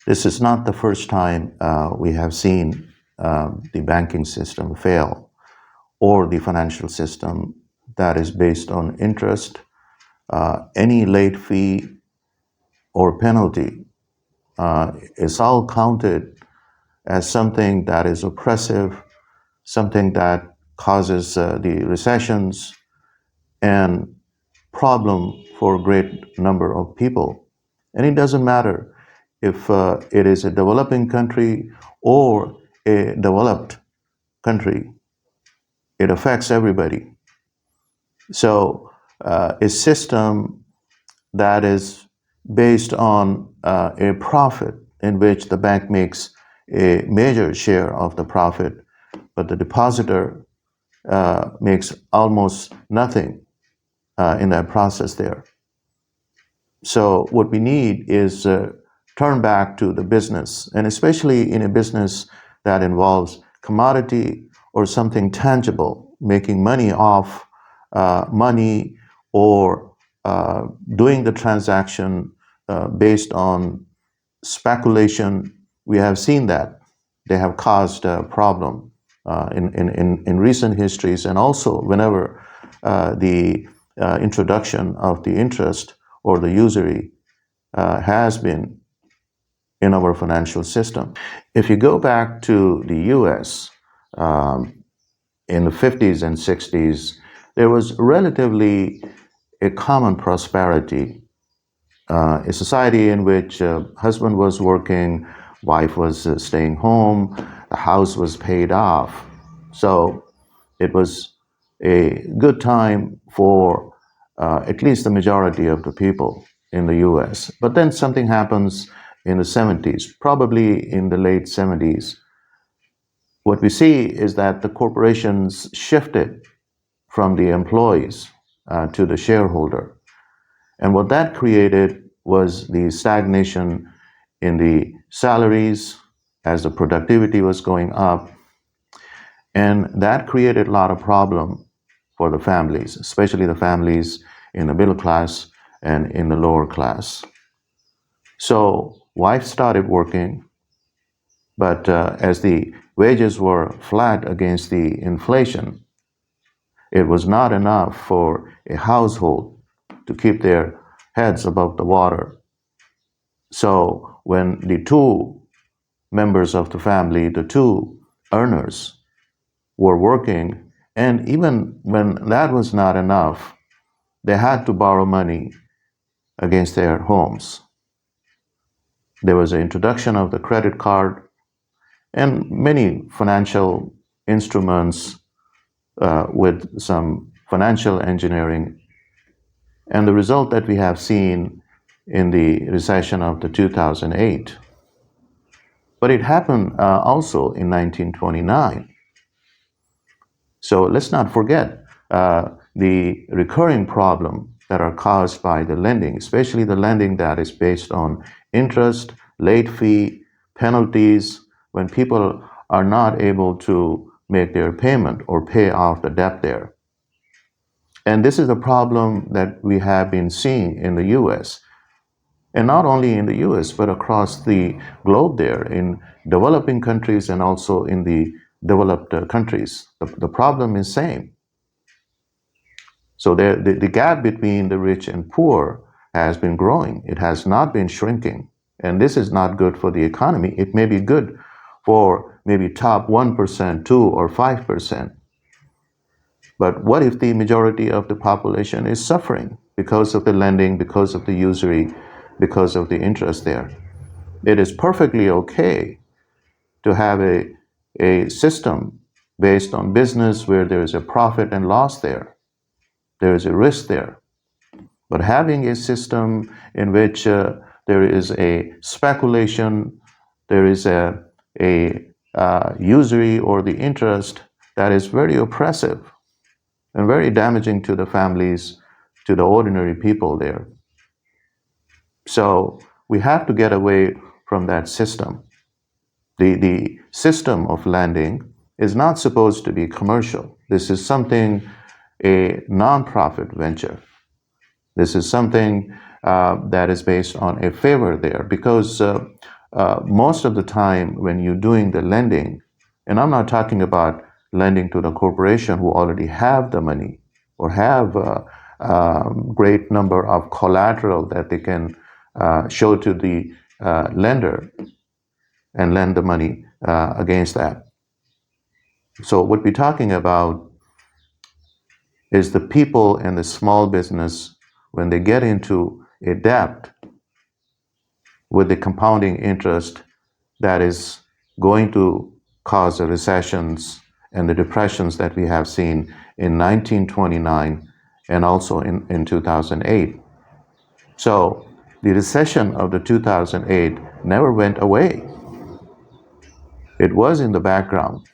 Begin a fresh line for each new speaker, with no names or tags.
This is not the first time we have seen the banking system fail or the financial system that is based on interest. Any late fee or penalty is all counted as something that is oppressive, something that causes the recessions and problem for a great number of people. And it doesn't matter if it is a developing country or a developed country, it affects everybody. So, a system that is based on a profit in which the bank makes a major share of the profit, but the depositor makes almost nothing in that process there. So what we need is turn back to the business, and especially in a business that involves commodity or something tangible, making money off money or doing the transaction based on speculation. We have seen that they have caused a problem in recent histories, and also whenever the introduction of the interest or the usury has been in our financial system. If you go back to the US in the 50s and 60s, there was relatively a common prosperity, a society in which husband was working, wife was staying home, the house was paid off. So it was a good time for at least the majority of the people in the US. But then something happens in the 70s, probably in the late 70s. What we see is that the corporations shifted from the employees to the shareholder. And what that created was the stagnation in the salaries as the productivity was going up. And that created a lot of problem for the families, especially the families in the middle class and in the lower class. So wife started working, but as the wages were flat against the inflation, it was not enough for a household to keep their heads above the water. So when the two members of the family, the two earners, were working, and even when that was not enough, they had to borrow money against their homes. There was an introduction of the credit card and many financial instruments with some financial engineering. And the result that we have seen in the recession of the 2008. But it happened also in 1929. So let's not forget the recurring problem that are caused by the lending, especially the lending that is based on interest, late fee, penalties, when people are not able to make their payment or pay off the debt there. And this is a problem that we have been seeing in the US. And not only in the US, but across the globe there, in developing countries and also in the developed countries. The problem is same. So the gap between the rich and poor has been growing. It has not been shrinking. And this is not good for the economy. It may be good for maybe top 1%, 2 or 5%. But what if the majority of the population is suffering because of the lending, because of the usury, because of the interest there? It is perfectly okay to have a system based on business where there is a profit and loss there. There is a risk there. But having a system in which there is a speculation, there is a usury or the interest that is very oppressive and very damaging to the families, to the ordinary people there. So we have to get away from that system. The system of lending is not supposed to be commercial. This is something, a non-profit venture. This is something that is based on a favor there, because most of the time when you're doing the lending, and I'm not talking about lending to the corporation who already have the money or have a great number of collateral that they can show to the lender and lend the money against that. So what we're talking about is the people in the small business when they get into a debt with the compounding interest that is going to cause the recessions and the depressions that we have seen in 1929 and also in 2008. So the recession of the 2008 never went away. It was in the background.